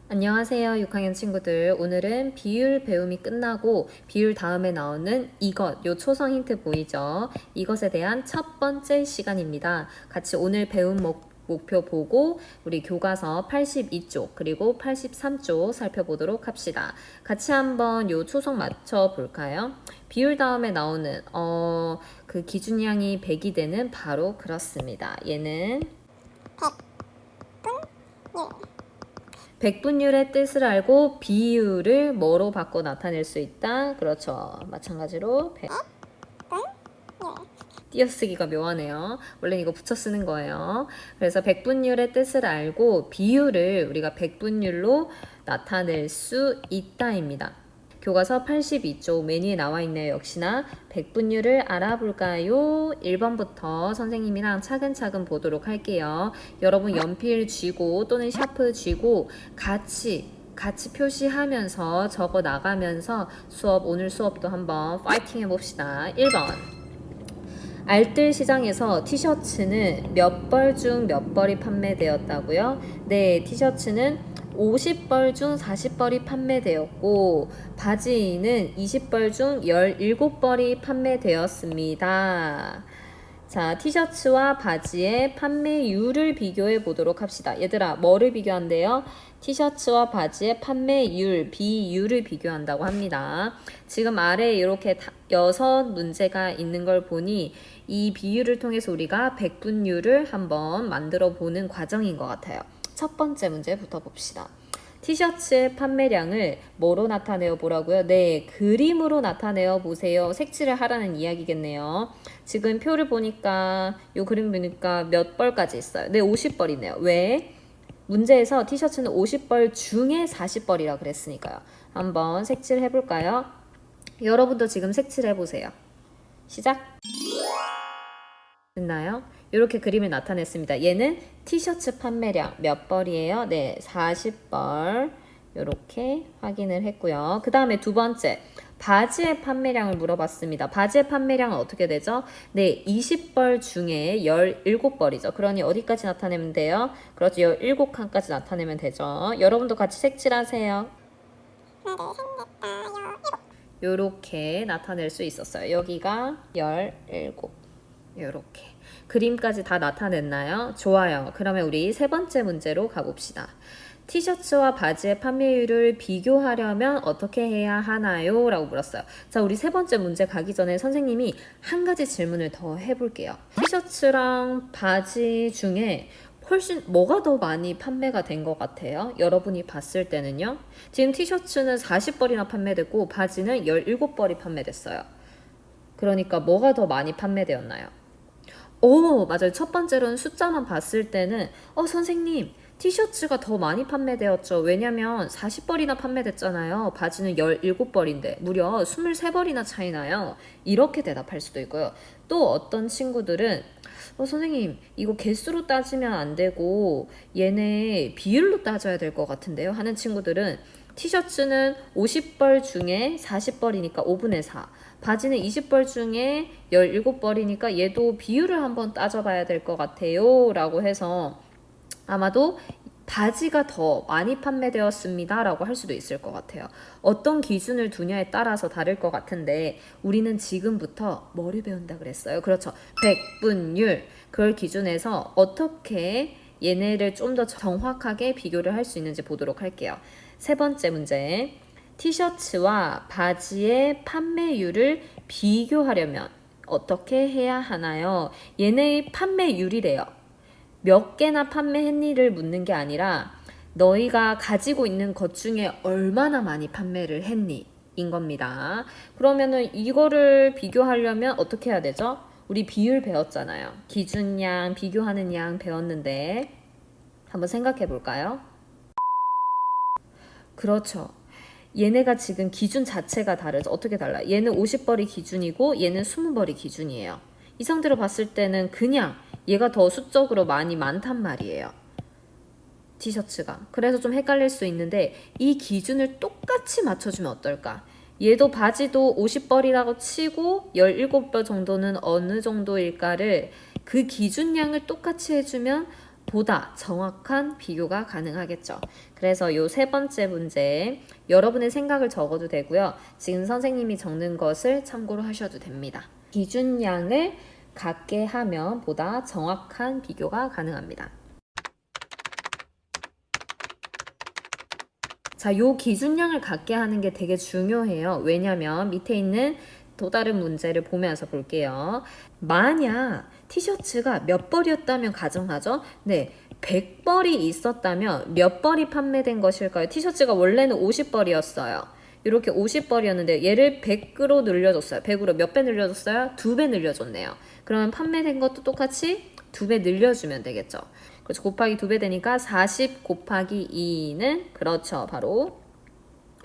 안녕하세요, 6학년 친구들. 오늘은 비율 배움이 끝나고 비율 다음에 나오는 요 초성 힌트 보이죠? 이것에 대한 첫 번째 시간입니다. 같이 오늘 배운 목표 보고 우리 교과서 82쪽 그리고 83쪽 살펴보도록 합시다. 같이 한번 요 초성 맞춰 볼까요? 비율 다음에 나오는 그 기준량이 100이 되는 바로 그렇습니다. 얘는 백분율의 뜻을 알고 비율을 뭐로 바꿔 나타낼 수 있다? 그렇죠. 마찬가지로 띄어쓰기가 묘하네요. 원래 이거 붙여 쓰는 거예요. 그래서 백분율의 뜻을 알고 비율을 우리가 백분율로 나타낼 수 있다입니다. 교과서 82쪽 메뉴에 나와 있네요. 역시나 백분율을 알아볼까요? 1번부터 선생님이랑 차근차근 보도록 할게요. 여러분 연필 쥐고 또는 샤프 쥐고 같이 표시하면서 적어 나가면서 오늘 수업도 한번 파이팅 해봅시다. 1번 알뜰 시장에서 티셔츠는 몇 벌 중 몇 벌이 판매되었다고요? 네, 티셔츠는 50벌 중 40벌이 판매되었고 바지는 20벌 중 17벌이 판매되었습니다. 자, 티셔츠와 바지의 판매율을 비교해 보도록 합시다. 얘들아, 뭐를 비교한대요? 티셔츠와 바지의 판매율, 비율을 비교한다고 합니다. 지금 아래에 이렇게 6문제가 있는 걸 보니 이 비율을 통해서 우리가 백분율을 한번 만들어 보는 과정인 것 같아요. 첫 번째 문제부터 봅시다. 티셔츠의 판매량을 뭐로 나타내어 보라고요? 네, 그림으로 나타내어 보세요. 색칠을 하라는 이야기겠네요. 지금 표를 보니까 이 그림 보니까 몇 벌까지 있어요? 네, 50벌이네요. 왜? 문제에서 티셔츠는 50벌 중에 40벌이라 그랬으니까요. 한번 색칠해 볼까요? 여러분도 지금 색칠해 보세요. 시작! 됐나요? 이렇게 그림을 나타냈습니다. 얘는 티셔츠 판매량 몇 벌이에요? 네, 40벌. 이렇게 확인을 했고요. 그 다음에 두 번째, 바지의 판매량을 물어봤습니다. 바지의 판매량은 어떻게 되죠? 네, 20벌 중에 17벌이죠. 그러니 어디까지 나타내면 돼요? 그렇죠, 17칸까지 나타내면 되죠. 여러분도 같이 색칠하세요. 요렇게 나타낼 수 있었어요. 여기가 17. 요렇게 그림까지 다 나타냈나요? 좋아요. 그러면 우리 세 번째 문제로 가봅시다. 티셔츠와 바지의 판매율을 비교하려면 어떻게 해야 하나요? 라고 물었어요. 자, 우리 세 번째 문제 가기 전에 선생님이 한 가지 질문을 더 해볼게요. 티셔츠랑 바지 중에 훨씬 뭐가 더 많이 판매가 된 것 같아요? 여러분이 봤을 때는요? 지금 티셔츠는 40벌이나 판매됐고 바지는 17벌이 판매됐어요. 그러니까 뭐가 더 많이 판매되었나요? 오, 맞아요. 첫 번째로는 숫자만 봤을 때는 선생님, 티셔츠가 더 많이 판매되었죠. 왜냐면 40벌이나 판매됐잖아요. 바지는 17벌인데 무려 23벌이나 차이나요. 이렇게 대답할 수도 있고요. 또 어떤 친구들은 선생님, 이거 개수로 따지면 안 되고 얘네 비율로 따져야 될 것 같은데요. 하는 친구들은 티셔츠는 50벌 중에 40벌이니까 5분의 4. 바지는 20벌 중에 17벌이니까 얘도 비율을 한번 따져봐야 될 것 같아요. 라고 해서 아마도 바지가 더 많이 판매되었습니다. 라고 할 수도 있을 것 같아요. 어떤 기준을 두냐에 따라서 다를 것 같은데 우리는 지금부터 뭐를 배운다 그랬어요? 그렇죠. 백분율. 그걸 기준해서 어떻게 얘네를 좀 더 정확하게 비교를 할 수 있는지 보도록 할게요. 세 번째 문제. 티셔츠와 바지의 판매율을 비교하려면 어떻게 해야 하나요? 얘네의 판매율이래요. 몇 개나 판매했니를 묻는 게 아니라 너희가 가지고 있는 것 중에 얼마나 많이 판매를 했니? 인 겁니다. 그러면은 이거를 비교하려면 어떻게 해야 되죠? 우리 비율 배웠잖아요. 기준량, 비교하는 양 배웠는데 한번 생각해 볼까요? 그렇죠. 얘네가 지금 기준 자체가 다르죠. 어떻게 달라요? 얘는 50벌이 기준이고 얘는 20벌이 기준이에요. 이 상태로 봤을 때는 그냥 얘가 더 수적으로 많단 말이에요. 티셔츠가. 그래서 좀 헷갈릴 수 있는데 이 기준을 똑같이 맞춰주면 어떨까? 얘도 바지도 50벌이라고 치고 17벌 정도는 어느 정도일까를 그 기준량을 똑같이 해주면 보다 정확한 비교가 가능하겠죠. 그래서 요 세 번째 문제 여러분의 생각을 적어도 되고요. 지금 선생님이 적는 것을 참고로 하셔도 됩니다. 기준량을 갖게 하면 보다 정확한 비교가 가능합니다. 자, 요 기준량을 갖게 하는 게 되게 중요해요. 왜냐면 밑에 있는 또 다른 문제를 보면서 볼게요. 만약 티셔츠가 몇 벌이었다면 가정하죠? 네, 100벌이 있었다면 몇 벌이 판매된 것일까요? 티셔츠가 원래는 50벌이었어요. 이렇게 50벌이었는데 얘를 100으로 늘려줬어요. 100으로 몇 배 늘려줬어요? 2배 늘려줬네요. 그러면 판매된 것도 똑같이 2배 늘려주면 되겠죠. 그래서 곱하기 2배 되니까 40 곱하기 2는 그렇죠. 바로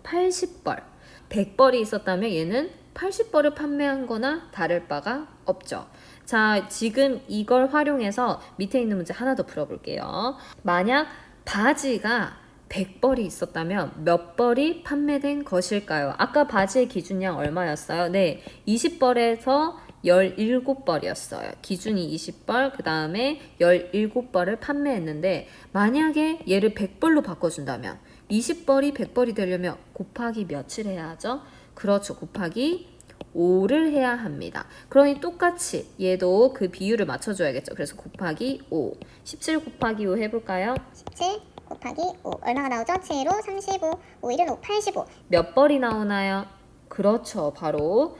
80벌. 100벌이 있었다면 얘는 80벌을 판매한 거나 다를 바가 없죠. 자, 지금 이걸 활용해서 밑에 있는 문제 하나 더 풀어볼게요. 만약 바지가 100벌이 있었다면 몇 벌이 판매된 것일까요? 아까 바지의 기준량 얼마였어요? 네, 20벌에서 17벌이었어요. 기준이 20벌, 그 다음에 17벌을 판매했는데 만약에 얘를 100벌로 바꿔준다면 20벌이 100벌이 되려면 곱하기 몇을 해야 하죠? 그렇죠. 곱하기 5를 해야 합니다. 그러니 똑같이 얘도 그 비율을 맞춰줘야겠죠. 그래서 곱하기 5. 17 곱하기 5 해볼까요? 17 곱하기 5 얼마가 나오죠? 7로 35, 5, 1은 5, 85. 몇 벌이 나오나요? 그렇죠. 바로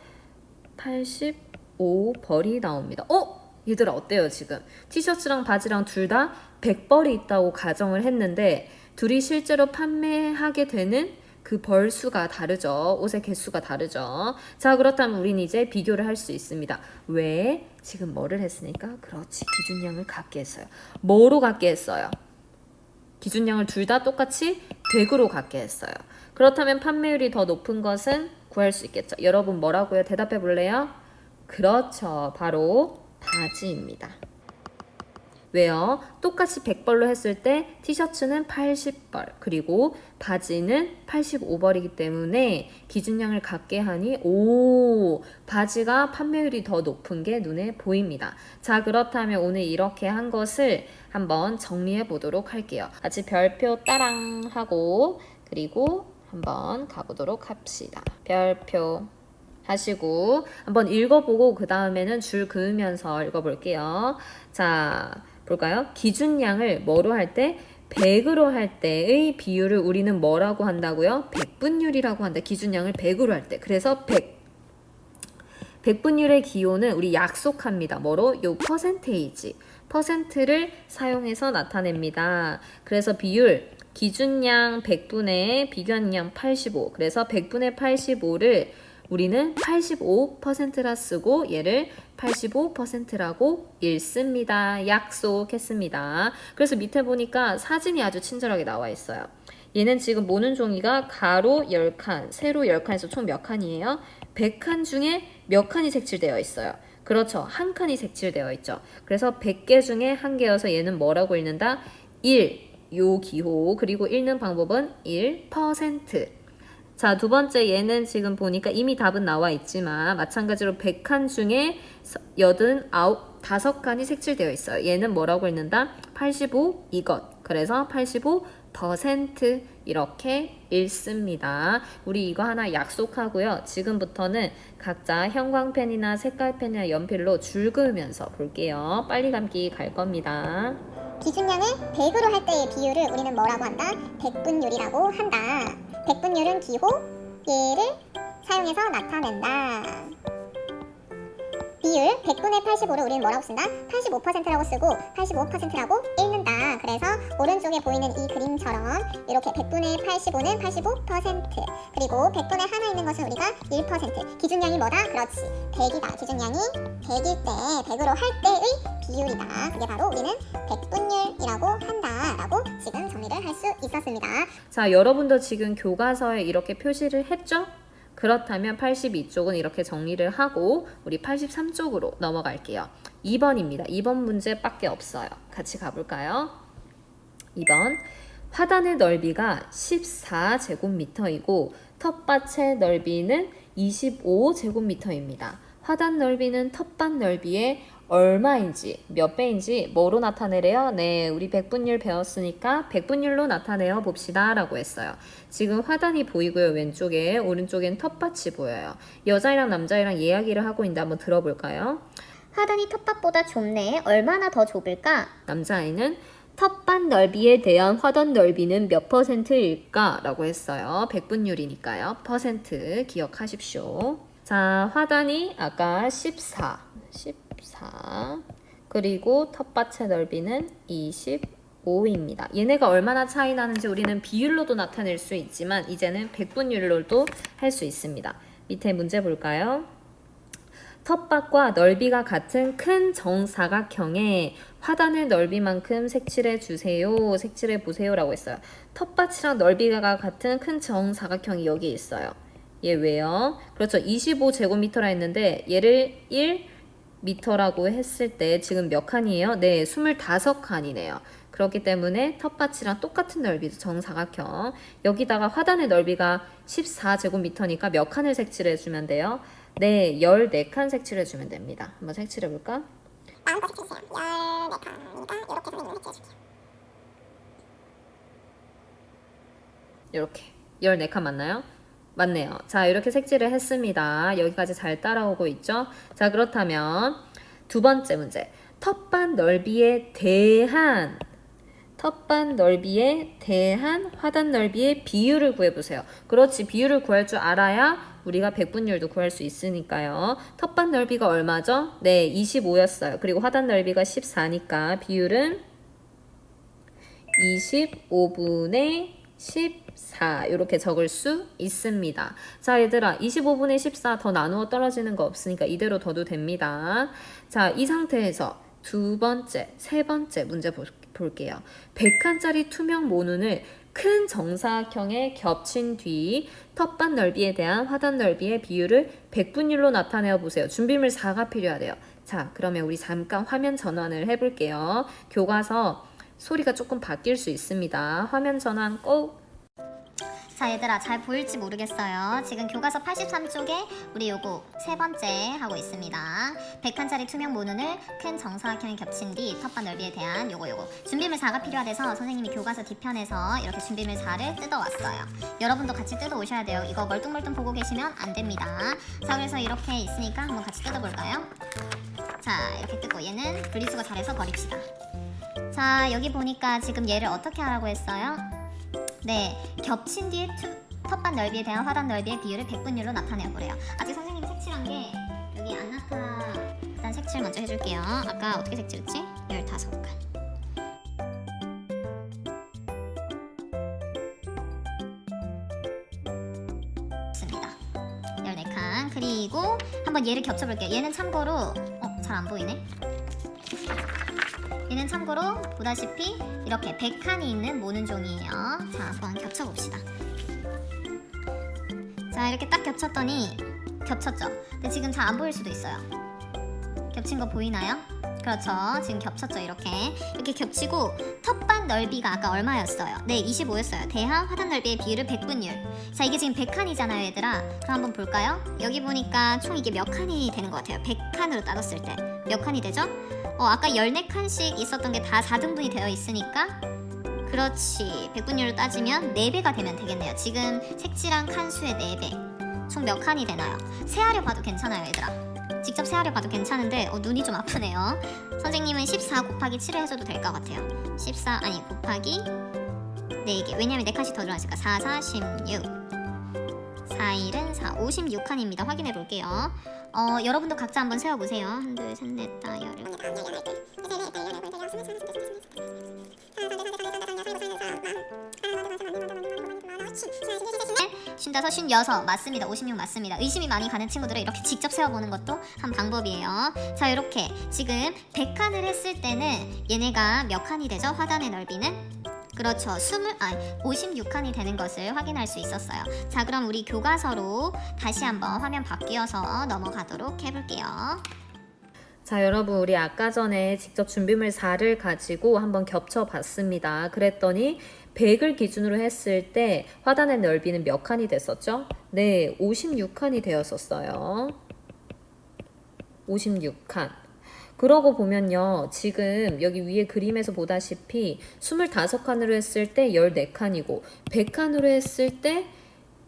85벌이 나옵니다. 얘들아 어때요 지금? 티셔츠랑 바지랑 둘 다 100벌이 있다고 가정을 했는데 둘이 실제로 판매하게 되는 그 벌수가 다르죠. 옷의 개수가 다르죠. 자, 그렇다면 우린 이제 비교를 할 수 있습니다. 왜? 지금 뭐를 했으니까? 그렇지. 기준량을 갖게 했어요. 뭐로 갖게 했어요? 기준량을 둘 다 똑같이 100으로 갖게 했어요. 그렇다면 판매율이 더 높은 것은 구할 수 있겠죠. 여러분 뭐라고요? 대답해 볼래요? 그렇죠. 바로 바지입니다. 왜요? 똑같이 100벌로 했을 때 티셔츠는 80벌 그리고 바지는 85벌이기 때문에 기준량을 갖게 하니 바지가 판매율이 더 높은 게 눈에 보입니다. 자, 그렇다면 오늘 이렇게 한 것을 한번 정리해 보도록 할게요. 같이 별표 따랑 하고 그리고 한번 가보도록 합시다. 별표 하시고 한번 읽어보고 그 다음에는 줄 그으면서 읽어볼게요. 자, 볼까요? 기준량을 뭐로 할 때? 100으로 할 때의 비율을 우리는 뭐라고 한다고요? 백분율이라고 한다. 기준량을 100으로 할 때. 그래서 100분율의 기호는 우리 약속합니다. 뭐로? 요 퍼센트를 사용해서 나타냅니다. 그래서 비율 기준량 100분의 비견량 85. 그래서 100분의 85를 우리는 85%라 쓰고 얘를 85%라고 읽습니다. 약속했습니다. 그래서 밑에 보니까 사진이 아주 친절하게 나와 있어요. 얘는 지금 모는 종이가 가로 10칸, 세로 10칸에서 총 몇 칸이에요? 100칸 중에 몇 칸이 색칠되어 있어요? 그렇죠. 한 칸이 색칠되어 있죠. 그래서 100개 중에 한 개여서 얘는 뭐라고 읽는다? 1, 요 기호, 그리고 읽는 방법은 1%. 자, 두 번째 얘는 지금 보니까 이미 답은 나와 있지만 마찬가지로 100칸 중에 5칸이 색칠되어 있어요. 얘는 뭐라고 읽는다? 85 이것. 그래서 85% 이렇게 읽습니다. 우리 이거 하나 약속하고요. 지금부터는 각자 형광펜이나 색깔펜이나 연필로 줄 그으면서 볼게요. 빨리 감기 갈 겁니다. 기준량을 100으로 할 때의 비율을 우리는 뭐라고 한다? 백분율이라고 한다. 백분율은 기호 얘를 사용해서 나타낸다. 비율 100분의 85를 우리는 뭐라고 쓴다? 85%라고 쓰고 85%라고 읽는다. 그래서 오른쪽에 보이는 이 그림처럼 이렇게 100분의 85는 85% 그리고 100분의 하나 있는 것은 우리가 1%. 기준량이 뭐다? 그렇지. 100이다. 기준량이 100일 때 100으로 할 때의 비율이다. 그게 바로 우리는 백분율이라고 한다라고 지금 정리를 할 수 있었습니다. 자, 여러분도 지금 교과서에 이렇게 표시를 했죠? 그렇다면 82쪽은 이렇게 정리를 하고 우리 83쪽으로 넘어갈게요. 2번입니다. 2번 문제밖에 없어요. 같이 가볼까요? 2번 화단의 넓이가 14제곱미터이고 텃밭의 넓이는 25제곱미터입니다. 화단 넓이는 텃밭 넓이의 얼마인지, 몇 배인지 뭐로 나타내래요? 네, 우리 백분율 배웠으니까 백분율로 나타내어 봅시다 라고 했어요. 지금 화단이 보이고요. 왼쪽에, 오른쪽엔 텃밭이 보여요. 여자애랑 남자애랑 이야기를 하고 있는데 한번 들어볼까요? 화단이 텃밭보다 좁네. 얼마나 더 좁을까? 남자아이는 텃밭 넓이에 대한 화단 넓이는 몇 %일까? 라고 했어요. 백분율이니까요. 퍼센트 기억하십시오. 자, 화단이 아까 14. 그리고 텃밭의 넓이는 25입니다. 얘네가 얼마나 차이 나는지 우리는 비율로도 나타낼 수 있지만 이제는 백분율로도 할 수 있습니다. 밑에 문제 볼까요? 텃밭과 넓이가 같은 큰 정사각형에 화단의 넓이만큼 색칠해 주세요. 색칠해 보세요 라고 했어요. 텃밭이랑 넓이가 같은 큰 정사각형이 여기 있어요. 얘 왜요? 그렇죠. 25제곱미터라 했는데 얘를 1미터라고 했을 때 지금 몇 칸이에요? 네, 25칸이네요. 그렇기 때문에 텃밭이랑 똑같은 넓이도 정사각형. 여기다가 화단의 넓이가 14제곱미터니까 몇 칸을 색칠해 주면 돼요? 네, 14칸 색칠해 주면 됩니다. 한번 색칠해 볼까? 마음껏 색칠해주세요. 14칸이니까 이렇게 선생님이 색칠해줄게요. 이렇게 14칸 맞나요? 맞네요. 자, 이렇게 색칠을 했습니다. 여기까지 잘 따라오고 있죠? 자, 그렇다면 두 번째 문제. 텃밭 넓이에 대한 화단 넓이의 비율을 구해보세요. 그렇지, 비율을 구할 줄 알아야 우리가 백분율도 구할 수 있으니까요. 텃밭 넓이가 얼마죠? 네, 25였어요. 그리고 화단 넓이가 14니까 비율은 25분의 14 이렇게 적을 수 있습니다. 자, 얘들아, 25분의 14 더 나누어 떨어지는 거 없으니까 이대로 둬도 됩니다. 자, 이 상태에서 두 번째, 세 번째 문제 볼게요. 100칸짜리 투명 모눈을 큰 정사각형에 겹친 뒤 텃밭 넓이에 대한 화단 넓이의 비율을 백분율로 나타내어 보세요. 준비물 4가 필요하대요. 자, 그러면 우리 잠깐 화면 전환을 해볼게요. 교과서 소리가 조금 바뀔 수 있습니다. 화면 전환 꼭. 자, 얘들아, 잘 보일지 모르겠어요. 지금 교과서 83쪽에 우리 요거 세 번째 하고 있습니다. 100칸짜리 투명 모눈을 큰 정사각형에 겹친 뒤 텃밭 넓이에 대한 요거 준비물 4가 필요해서 선생님이 교과서 뒤편에서 이렇게 준비물 4를 뜯어왔어요. 여러분도 같이 뜯어 오셔야 돼요. 이거 멀뚱멀뚱 보고 계시면 안 됩니다. 자, 그래서 이렇게 있으니까 한번 같이 뜯어볼까요? 자, 이렇게 뜯고 얘는 분리수거 잘해서 버립시다. 자, 여기 보니까 지금 얘를 어떻게 하라고 했어요? 네, 겹친 뒤에 텃밭 넓이에 대한 화단 넓이의 비율을 백분율로 나타내어 보래요. 아직 선생님이 색칠한 게 여기 안 나타. 일단 색칠 먼저 해줄게요. 아까 어떻게 색칠했지? 15칸. 습니다. 14칸. 그리고 한번 얘를 겹쳐볼게요. 얘는 참고로 잘 안 보이네. 얘는 참고로 보다시피 이렇게 100칸이 있는 모눈 종이에요. 자, 한번 겹쳐봅시다. 자, 이렇게 딱 겹쳤더니 겹쳤죠? 근데 지금 잘 안 보일 수도 있어요. 겹친 거 보이나요? 그렇죠. 지금 겹쳤죠. 이렇게 겹치고 텃밭 넓이가 아까 얼마였어요? 네, 25였어요. 대하 화단 넓이의 비율을 백분율. 자, 이게 지금 100칸이잖아요, 얘들아. 그럼 한번 볼까요? 여기 보니까 총 이게 몇 칸이 되는 것 같아요. 100칸으로 따졌을 때 몇 칸이 되죠? 아까 14칸씩 있었던 게 다 4등분이 되어 있으니까 그렇지. 백분율로 따지면 4배가 되면 되겠네요. 지금 색칠한 칸수의 4배. 총 몇 칸이 되나요? 세하려 봐도 괜찮아요, 얘들아. 직접 세하려 봐도 괜찮은데 눈이 좀 아프네요. 선생님은 14 곱하기 7을 해줘도 될 것 같아요. 곱하기 4개. 왜냐면 4칸씩 더 들어갔으니까 4, 4, 16. 4, 1은 4, 56칸입니다. 확인해 볼게요. 여러분도 각자 한번 세워보세요. 1, 2, 3, 4, 5, 6, 55, 56 맞습니다. 56 맞습니다. 의심이 많이 가는 친구들은 이렇게 직접 세워보는 것도 한 방법이에요. 자, 이렇게 지금 100칸을 했을 때는 얘네가 몇 칸이 되죠? 화단의 넓이는? 그렇죠. 56칸이 되는 것을 확인할 수 있었어요. 자, 그럼 우리 교과서로 다시 한번 화면 바뀌어서 넘어가도록 해볼게요. 자, 여러분, 우리 아까 전에 직접 준비물 4를 가지고 한번 겹쳐 봤습니다. 그랬더니 100을 기준으로 했을 때 화단의 넓이는 몇 칸이 됐었죠? 네, 56칸이 되었었어요. 56칸. 그러고 보면요. 지금 여기 위에 그림에서 보다시피 25칸으로 했을 때 14칸이고 100칸으로 했을 때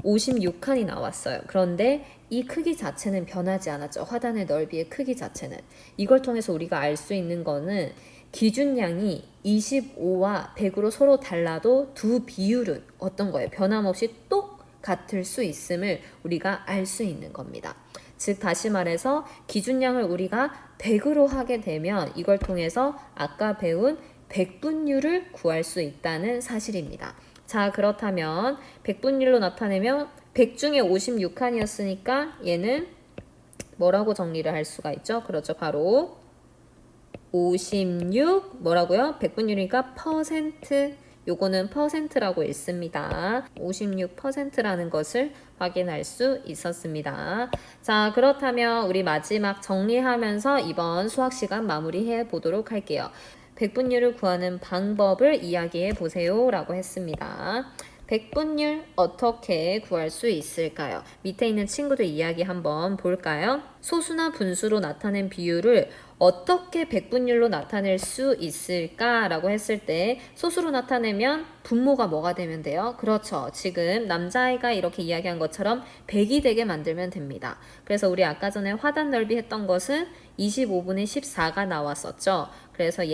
56칸이 나왔어요. 그런데 이 크기 자체는 변하지 않았죠. 화단의 넓이의 크기 자체는. 이걸 통해서 우리가 알 수 있는 거는 기준량이 25와 100으로 서로 달라도 두 비율은 어떤 거예요? 변함없이 똑같을 수 있음을 우리가 알 수 있는 겁니다. 즉 다시 말해서 기준량을 우리가 100으로 하게 되면 이걸 통해서 아까 배운 백분율을 구할 수 있다는 사실입니다. 자, 그렇다면 백분율로 나타내면 100 중에 56칸이었으니까 얘는 뭐라고 정리를 할 수가 있죠? 그렇죠. 바로 56 뭐라고요? 백분율이니까 퍼센트. 요거는 퍼센트라고 읽습니다. 56%라는 것을 확인할 수 있었습니다. 자, 그렇다면 우리 마지막 정리하면서 이번 수학 시간 마무리해 보도록 할게요. 백분율을 구하는 방법을 이야기해 보세요 라고 했습니다. 백분율 어떻게 구할 수 있을까요? 밑에 있는 친구들 이야기 한번 볼까요? 소수나 분수로 나타낸 비율을 어떻게 백분율로 나타낼 수 있을까라고 했을 때 소수로 나타내면 분모가 뭐가 되면 돼요? 그렇죠. 지금 남자아이가 이렇게 이야기한 것처럼 100이 되게 만들면 됩니다. 그래서 우리 아까 전에 화단 넓이 했던 것은 25분의 14가 나왔었죠. 그래서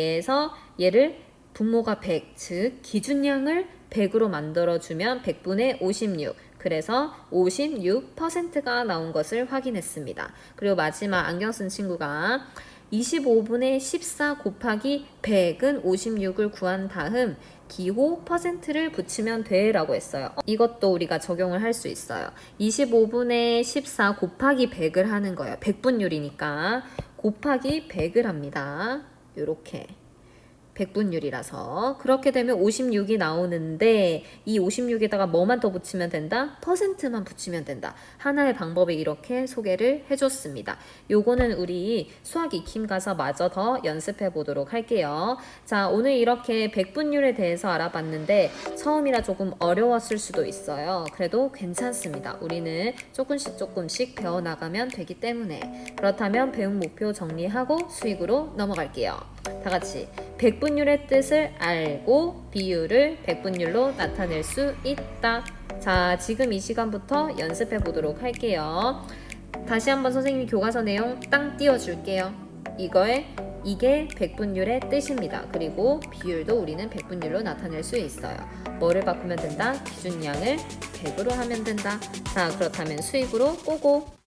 얘를 분모가 100, 즉 기준량을 100으로 만들어주면 100분의 56. 그래서 56%가 나온 것을 확인했습니다. 그리고 마지막 안경 쓴 친구가 25분의 14 곱하기 100은 56을 구한 다음 기호 퍼센트를 붙이면 돼 라고 했어요. 이것도 우리가 적용을 할 수 있어요. 25분의 14 곱하기 100을 하는 거예요. 백분율이니까 곱하기 100을 합니다. 요렇게. 백분율이라서 그렇게 되면 56이 나오는데 이 56에다가 뭐만 더 붙이면 된다? 퍼센트만 붙이면 된다. 하나의 방법을 이렇게 소개를 해줬습니다. 요거는 우리 수학 익힘 가서 마저 더 연습해 보도록 할게요. 자, 오늘 이렇게 백분율에 대해서 알아봤는데 처음이라 조금 어려웠을 수도 있어요. 그래도 괜찮습니다. 우리는 조금씩 배워나가면 되기 때문에. 그렇다면 배운 목표 정리하고 수익으로 넘어갈게요. 다 같이 백분율의 뜻을 알고 비율을 백분율로 나타낼 수 있다. 자, 지금 이 시간부터 연습해 보도록 할게요. 다시 한번 선생님이 교과서 내용 땅 띄워줄게요. 이게 백분율의 뜻입니다. 그리고 비율도 우리는 백분율로 나타낼 수 있어요. 뭐를 바꾸면 된다? 기준량을 100으로 하면 된다. 자, 그렇다면 수익으로 꼬고